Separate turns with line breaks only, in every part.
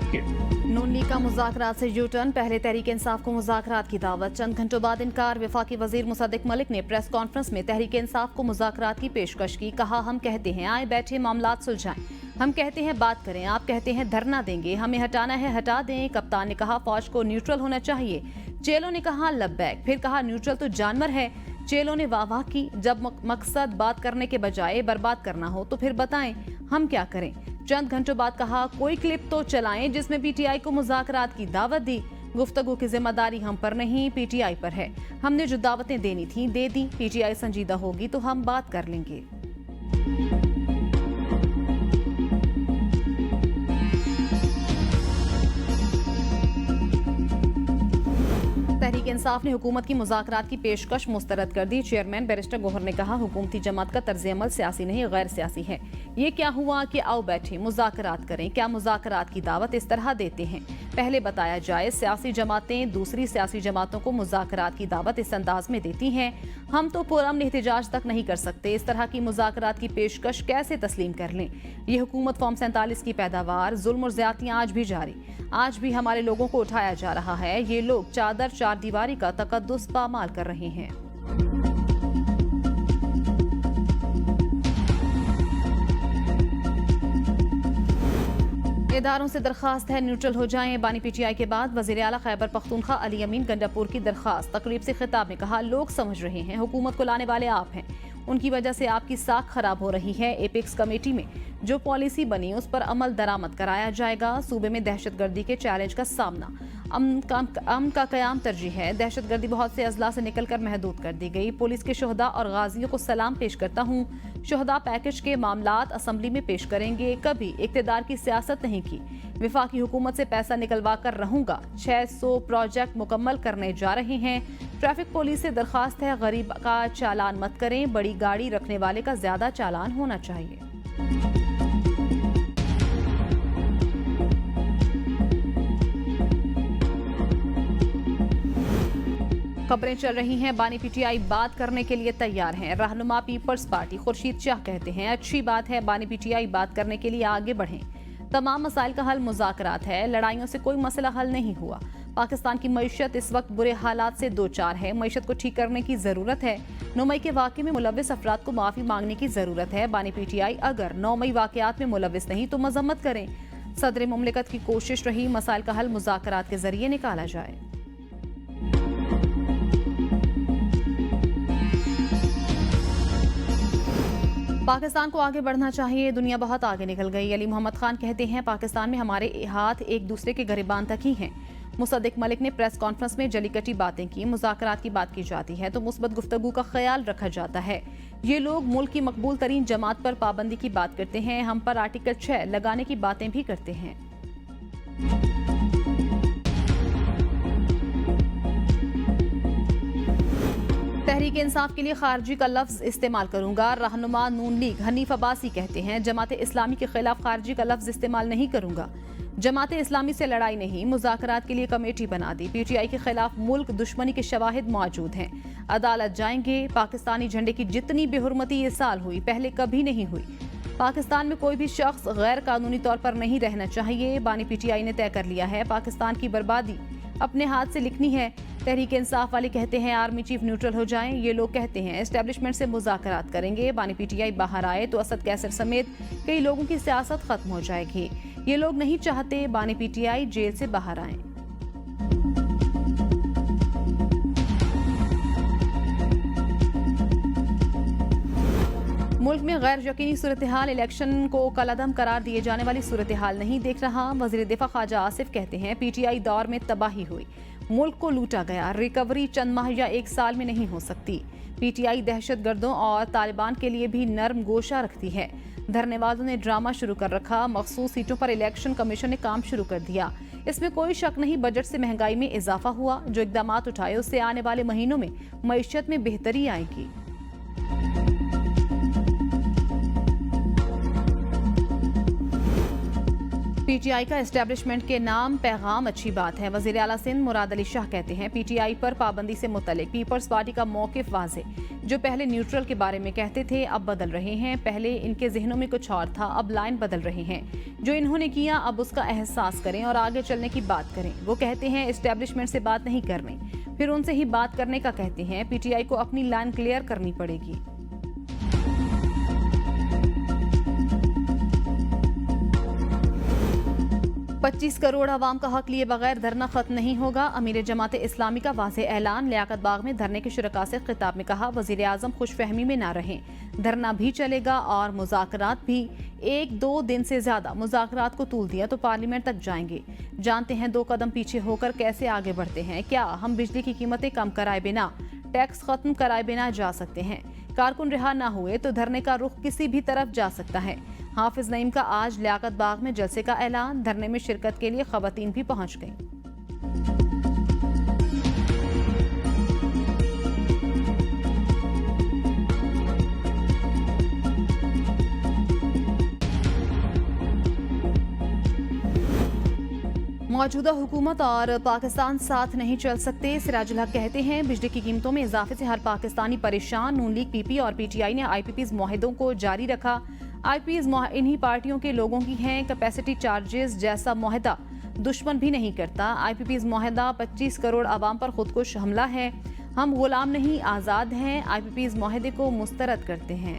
नून league का मुज़ाकरात से U turn, पहले तहरीक इंसाफ को मुज़ाकरात की दावत, चंद घंटों बाद इनकार। वफाकी वजीर मुसद्दिक मलिक ने प्रेस कॉन्फ्रेंस में तहरीक इंसाफ को मुज़ाकरात की पेशकश की। कहा, हम कहते हैं आए बैठे मामलात सुलझाएं, हम कहते हैं बात करें, आप कहते हैं धरना देंगे, हमें हटाना है हटा दें। कप्तान ने कहा फौज को न्यूट्रल होना चाहिए। चेलों ने कहा लब्बैक, फिर कहा न्यूट्रल तो जानवर है। चेलों ने वाह की। जब मकसद बात करने के बजाय बर्बाद करना हो तो फिर बताएं हम क्या करें। चंद घंटों बाद कहा कोई क्लिप तो चलाएं जिसमें पीटीआई को मुज़ाकरात की दावत दी। गुफ्तगू की जिम्मेदारी हम पर नहीं, पीटीआई पर है। हमने जो दावतें देनी थी दे दी, पीटीआई संजीदा होगी तो हम बात कर लेंगे। तहरीक इंसाफ ने हुकूमत की मुज़ाकरात की पेशकश मुस्तरद कर दी। चेयरमैन बैरिस्टर गोहर ने कहा हुकूमती जमात का तर्ज अमल सियासी नहीं गैर सियासी है। ये क्या हुआ कि आओ बैठे मुज़ाकरात करें, क्या मुज़ाकरात की दावत इस तरह देते हैं? पहले बताया जाए सियासी जमातें दूसरी सियासी जमातों को मुज़ाकरात की दावत इस अंदाज में देती हैं। हम तो पुरअमन एहतजाज तक नहीं कर सकते, इस तरह की मुज़ाकरात की पेशकश कैसे तस्लीम कर लें? ये हुकूमत फॉर्म 47 की पैदावार, जुल्म और ज़्यादतियाँ आज भी जारी, आज भी हमारे लोगों को उठाया जा रहा है। ये लोग चादर चार दीवारी का तकद्दुस पामाल कर रहे हैं। इदारों से दरखास्त है न्यूट्रल हो जाएं। बानी पीटीआई के बाद वज़ीर आला खैबर पख्तूनख्वा अली अमीन गंडापुर की दरखास्त। तकरीब से खिताब में कहा लोग समझ रहे हैं हुकूमत को लाने वाले आप हैं, उनकी वजह से आपकी साख खराब हो रही है। एपेक्स कमेटी में जो पॉलिसी बनी उस पर अमल दरामद कराया जाएगा। सूबे में दहशतगर्दी के चैलेंज का सामना, अमन का कयाम तरजीह है। दहशतगर्दी बहुत से अजला से निकलकर महदूद कर दी गई। पुलिस के शोहदा और गाजियों को सलाम पेश करता हूँ। शोहदा पैकेज के मामलात असम्बली में पेश करेंगे। कभी इक़्तिदार की सियासत नहीं की, विफाकी हुकूमत से पैसा निकलवा कर रहूंगा। 600 प्रोजेक्ट मुकम्मल करने जा रहे हैं। ट्रैफिक पुलिस से दरखास्त है गरीब का चालान मत करें, बड़ी गाड़ी रखने वाले का ज्यादा चालान होना चाहिए। खबरें चल रही हैं, बानी पीटीआई बात करने के लिए तैयार हैं। रहनुमा पीपल्स पार्टी खुर्शीद शाह कहते हैं अच्छी बात है, बानी पीटीआई बात करने के लिए आगे बढ़ें। तमाम मसाइल का हल मुज़ाकरात है, लड़ाइयों से कोई मसला हल नहीं हुआ। पाकिस्तान की मईशत इस वक्त बुरे हालात से दो चार है, मईशत को ठीक करने की जरूरत है। 9 मई के वाक़े में मुलव्विस अफराद को माफी मांगने की जरूरत है। बानी पीटीआई अगर 9 मई वाक़यात में मुलव्विस नहीं तो मजम्मत करें। सदर मुमलिकत की कोशिश रही मसाइल का हल मुज़ाकरात के जरिए निकाला जाए। पाकिस्तान को आगे बढ़ना चाहिए, दुनिया बहुत आगे निकल गई। अली मोहम्मद खान कहते हैं पाकिस्तान में हमारे हाथ एक दूसरे के गिरबान तक ही हैं। मुसद्दिक मलिक ने प्रेस कॉन्फ्रेंस में जलीकटी बातें की। मुज़ाकरात की बात की जाती है तो मुस्बत गुफ्तगू का ख्याल रखा जाता है। ये लोग मुल्क की मकबूल तरीन जमात पर पाबंदी की बात करते हैं, हम पर आर्टिकल 6 लगाने की बातें भी करते हैं। तहरीक इंसाफ के लिए खारजी का लफ्ज इस्तेमाल करूंगा। रहनुमा नून लीग हनीफ अब्बासी कहते हैं जमात इस्लामी के खिलाफ खारजी का लफ्ज इस्तेमाल नहीं करूंगा। जमात इस्लामी से लड़ाई नहीं, मुज़ाकरात के लिए कमेटी बना दी। पीटीआई के खिलाफ मुल्क दुश्मनी के शवाहिद मौजूद हैं, अदालत जाएंगे। पाकिस्तानी झंडे की जितनी बेहुरमती ये साल हुई पहले कभी नहीं हुई। पाकिस्तान में कोई भी शख्स गैर कानूनी तौर पर नहीं रहना चाहिए। बानी पीटीआई ने तय कर लिया है पाकिस्तान की बर्बादी अपने हाथ से लिखनी है। तहरीक इंसाफ वाले कहते हैं आर्मी चीफ न्यूट्रल हो जाएं, ये लोग कहते हैं एस्टेब्लिशमेंट से मुज़ाकरात करेंगे। बानी पीटीआई बाहर आए तो असद कैसर समेत कई लोगों की सियासत खत्म हो जाएगी। ये लोग नहीं चाहते बानी पीटीआई जेल से बाहर आए। मुल्क में गैर यकीनी सूरत हाल इलेक्शन को कलअदम करार दिए जाने वाली सूरत हाल नहीं देख रहा। वज़ीर दिफा ख्वाजा आसिफ कहते हैं पीटीआई दौर में तबाही हुई, मुल्क को लूटा गया, रिकवरी चंद माह या एक साल में नहीं हो सकती। पीटीआई दहशतगर्दों और तालिबान के लिए भी नर्म गोशा रखती है। धरने वालों ने ड्रामा शुरू कर रखा, मखसूस सीटों पर इलेक्शन कमीशन ने काम शुरू कर दिया। इसमें कोई शक नहीं बजट से महंगाई में इजाफा हुआ, जो इकदाम उठाए उससे आने वाले महीनों में मईशत में बेहतरी आएगी। पीटीआई का एस्टेब्लिशमेंट के नाम पैगाम अच्छी बात है। वजीर आला सिंध मुराद अली शाह कहते हैं पीटीआई पर पाबंदी से मुतल्लिक पीपल्स पार्टी का मौकिफ वाज़े। जो पहले न्यूट्रल के बारे में कहते थे अब बदल रहे हैं। पहले इनके जहनों में कुछ और था, अब लाइन बदल रहे हैं। जो इन्होंने किया अब उसका एहसास करें और आगे चलने की बात करें। वो कहते हैं एस्टेब्लिशमेंट से बात नहीं करनी, फिर उनसे ही बात करने का कहते हैं। पीटीआई को अपनी लाइन क्लियर करनी पड़ेगी। पच्चीस करोड़ आवाम का हक लिए बगैर धरना खत्म नहीं होगा। अमीर जमात इस्लामी का वाज़े ऐलान। लियाकत बाग में धरने के शुरका से खिताब में कहा वज़ीर आज़म खुशफहमी में ना रहें, धरना भी चलेगा और मुज़ाकरात भी। 1-2 दिन से ज्यादा मुज़ाकरात को तूल दिया तो पार्लियामेंट तक जाएंगे। जानते हैं 2 कदम पीछे होकर कैसे आगे बढ़ते हैं। क्या हम बिजली की कीमतें कम कराए बिना, टैक्स खत्म कराए बिना जा सकते हैं? कारकुन रिहा ना हुए तो धरने का रुख किसी भी तरफ जा सकता है। हाफिज नईम का आज लियाकत बाग में जलसे का ऐलान। धरने में शिरकत के लिए खवातीन भी पहुंच गईं। मौजूदा हुकूमत और पाकिस्तान साथ नहीं चल सकते। सिराजुल हक कहते हैं बिजली की कीमतों में इजाफे से हर पाकिस्तानी परेशान। नून लीग, पीपी और पीटीआई ने आईपीपीज मुआहिदों को जारी रखा। आईपीपीज इन्हीं पार्टियों के लोगों की हैं। कैपेसिटी चार्जेस जैसा मुआहिदा दुश्मन भी नहीं करता। आईपीपीज मुआहिदा 25 करोड़ आवाम पर खुदकुश हमला है। हम गुलाम नहीं आज़ाद हैं। आईपीपीज मुआहिदे को मुस्तरद करते हैं।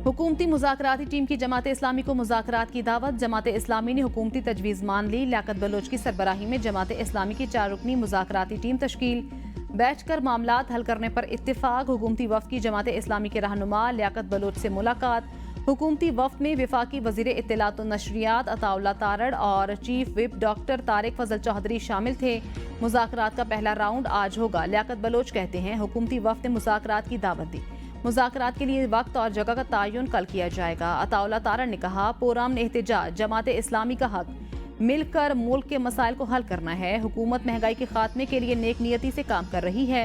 हुकूमती मुज़ाकराती टीम की जमात इस्लामी को मुज़ाकरात की दावत। जमात इस्लामी ने हुकूमती तजवीज़ मान ली। लियाकत बलोच की सरबराही में जमात इस्लामी की 4 रुकनी मुज़ाकराती टीम तश्कील। बैठकर मामलात हल करने पर इत्तिफाक। हुकूमती वफ़द की जमात इस्लामी के रहनुमा लियाकत बलोच से मुलाकात। हुकूमती वफ़द में वफाकी वज़ीर इत्तलात व नशरियात अताउल्लाह तारड़ और चीफ विप डॉक्टर तारिक फजल चौधरी शामिल थे। मुज़ाकरात का पहला राउंड आज होगा। लियाकत बलोच कहते हैं हुकूमती वफ़द ने मुज़ाकरात की दावत दी। मुज़ाकरात के लिए वक्त और जगह का तयन कल किया जाएगा। अताउल्लाह तारड़ ने कहा पुरअमन एहतजाज जमात इस्लामी का हक, मिलकर मुल्क के मसाइल को हल करना है। हुकूमत महंगाई के खात्मे के लिए नेक नियति से काम कर रही है।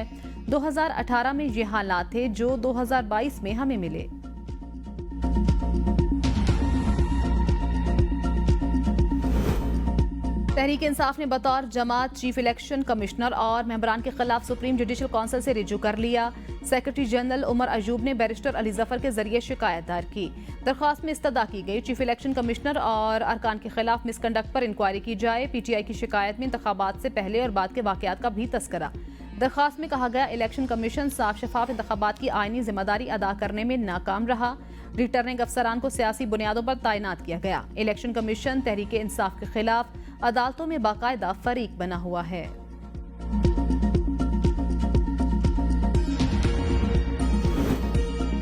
2018 में ये हालात थे जो 2022 में हमें मिले। तहरीक इंसाफ ने बतौर जमात चीफ इलेक्शन कमिश्नर और मेंबरान के खिलाफ सुप्रीम जुडिशल काउंसिल से रिजू कर लिया। सेक्रेटरी जनरल उमर अयूब ने बैरिस्टर अली जफर के जरिए शिकायत दायर की। दरख्वास्त में इस्तदा की गई चीफ इलेक्शन कमिश्नर और अरकान के खिलाफ मिसकंडक्ट पर इंक्वायरी की जाए। पीटीआई की शिकायत में इंतखाबात से पहले और बाद के वाकयात का भी तस्करा। दरख्वास्त में कहा गया इलेक्शन कमीशन साफ शफाफ इंतखाबात की आईनी जिम्मेदारी अदा करने में नाकाम रहा। रिटर्निंग अफसरान को सियासी बुनियादों पर तैनात किया गया। इलेक्शन कमीशन तहरीक इंसाफ के खिलाफ अदालतों में बाकायदा फरीक बना हुआ है।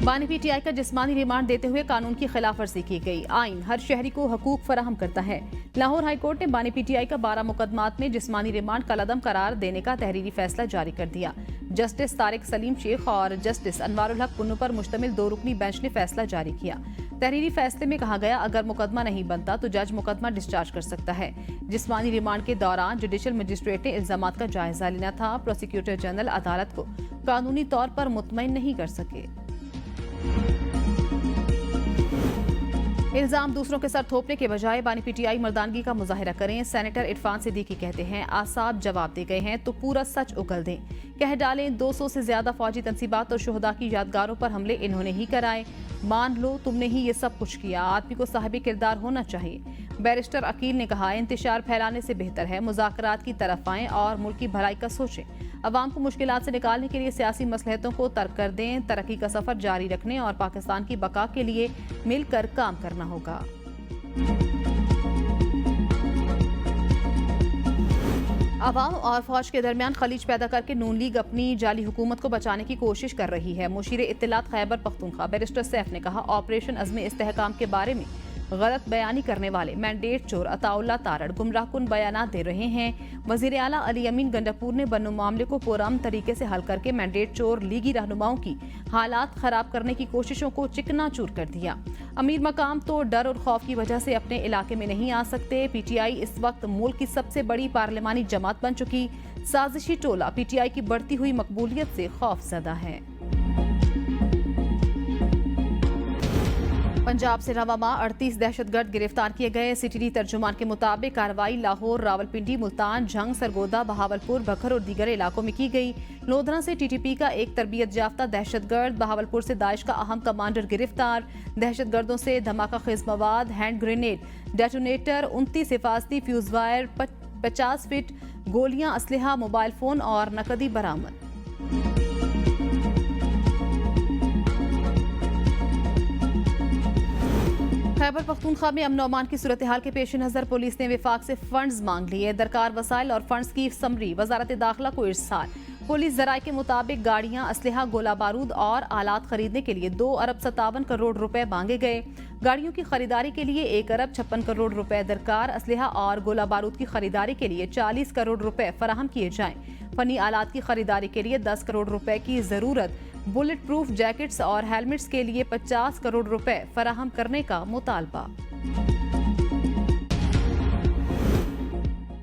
बानी पीटीआई का जिस्मानी रिमांड देते हुए कानून की खिलाफ वर्जी की गई। आइन हर शहरी को हकूक फराहम करता है। लाहौर हाईकोर्ट ने बानी पीटीआई का 12 मुकदमात में जिस्मानी रिमांड कलअदम करार देने का तहरीरी फैसला जारी कर दिया। जस्टिस तारिक सलीम शेख और जस्टिस अनवारुल हक पुन्नू पर मुश्तमिल 2 रुकनी बेंच ने फैसला जारी किया। तहरीरी फैसले में कहा गया अगर मुकदमा नहीं बनता तो जज मुकदमा डिस्चार्ज कर सकता है। जिस्मानी रिमांड के दौरान जुडिशल मजिस्ट्रेट ने इल्जामात का जायजा लेना था। प्रोसिक्यूटर जनरल अदालत को कानूनी तौर पर मुतमईन नहीं कर सके। इल्जाम दूसरों के सर थोपने के बजाय बानी पीटीआई मर्दानगी का मुजाहिरा करें। सेनेटर इरफान सिद्दीकी कहते हैं आसाब जवाब दे गए हैं तो पूरा सच उगल दें। कह डालें 200 से ज्यादा फौजी तंसीबात और शुहदा की यादगारों पर हमले इन्होंने ही कराए। मान लो तुमने ही ये सब कुछ किया। आदमी को साहिब किरदार होना चाहिए। बैरिस्टर अकील ने कहा इंतशार फैलाने से बेहतर है मुज़ाकरात की तरफ आएं और मुल्क की भलाई का सोचें। अवाम को मुश्किलात से निकालने के लिए सियासी मसलहतों को तर्क कर दें। तरक्की का सफर जारी रखने और पाकिस्तान की बका के लिए मिलकर काम करना होगा। अवाम और फौज के दरमियान खलीज पैदा करके नून लीग अपनी जाली हुकूमत को बचाने की कोशिश कर रही है। मुशीर इत्तलात खैबर पख्तूनख्वा बैरिस्टर सैफ ने कहा ऑपरेशन अज़्म इस्तेहकाम के बारे में गलत बयानी करने वाले मैंडेट चोर अताउल्लाह तारड़ गुमराहकुन बयानात दे रहे हैं। वज़ीर आला अली अमीन गंडापुर ने बन्नू मामले को पुरअमन तरीके से हल करके मैंडेट चोर लीगी रहनुमाओं की हालात खराब करने की कोशिशों को चिकनाचूर कर दिया। अमीर मकाम तो डर और खौफ की वजह से अपने इलाके में नहीं आ सकते। पीटीआई इस वक्त मुल्क की सबसे बड़ी पार्लिमानी जमात बन चुकी। साजिशी टोला पीटीआई की बढ़ती हुई मकबूलियत से खौफजदा है। पंजाब से रवामा 38 दहशतगर्द गिरफ्तार किए गए। सिटी तर्जुमान के मुताबिक कार्रवाई लाहौर, रावलपिंडी, मुल्तान, जंग, सरगोदा, बहावलपुर, बखर और दीगर इलाकों में की गई। लोधरा से टीटीपी का एक तरबियत याफ्ता दहशतगर्द, बहावलपुर से दाइश का अहम कमांडर गिरफ्तार। दहशतगर्दों से धमाका खेज मवाद, हैंड ग्रेनेड, डेटोनेटर, 29 हिफाजती फ्यूज वायर, 50 फीट गोलियां, असलहा, मोबाइल फोन और नकदी बरामद। खैबर पख्तूनख्वा में अमन अमान की सूरत हाल के पेश नज़र पुलिस ने विफाक से फंड्स मांग लिए। दरकार वसाइल और फंड्स की समरी वजारत दाखिला को इरसाल। पुलिस जराये के मुताबिक गाड़ियां, असलहा, गोला बारूद और आलात खरीदने के लिए 2 अरब 57 करोड़ रुपए मांगे गए। गाड़ियों की खरीदारी के लिए 1 अरब 56 करोड़ रुपए दरकार, असलहा और गोला बारूद की खरीदारी के लिए 40 करोड़ रुपए फराहम किए जाएं। फनी आलात की खरीदारी के लिए 10 करोड़ रुपए की जरूरत। बुलेट प्रूफ जैकेट्स और हेलमेट्स के लिए 50 करोड़ रुपए फराहम करने का मुतालबा।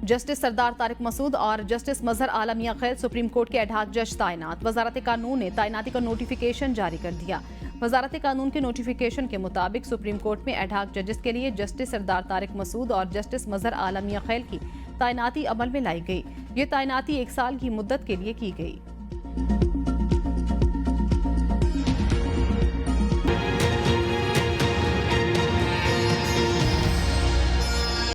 जस्टिस सरदार तारिक मसूद और जस्टिस मजहर आलम मियां खैल सुप्रीम कोर्ट के एडहॉक जज तैनात। वजारत कानून ने तैनाती का नोटिफिकेशन जारी कर दिया। वजारत कानून के नोटिफिकेशन के मुताबिक सुप्रीम कोर्ट में एडहॉक जजेस के लिए जस्टिस सरदार तारिक मसूद और जस्टिस मजहर आलम मियां खैल की तैनाती अमल में लाई गई। ये तैनाती 1 साल की मुद्दत के लिए की गई।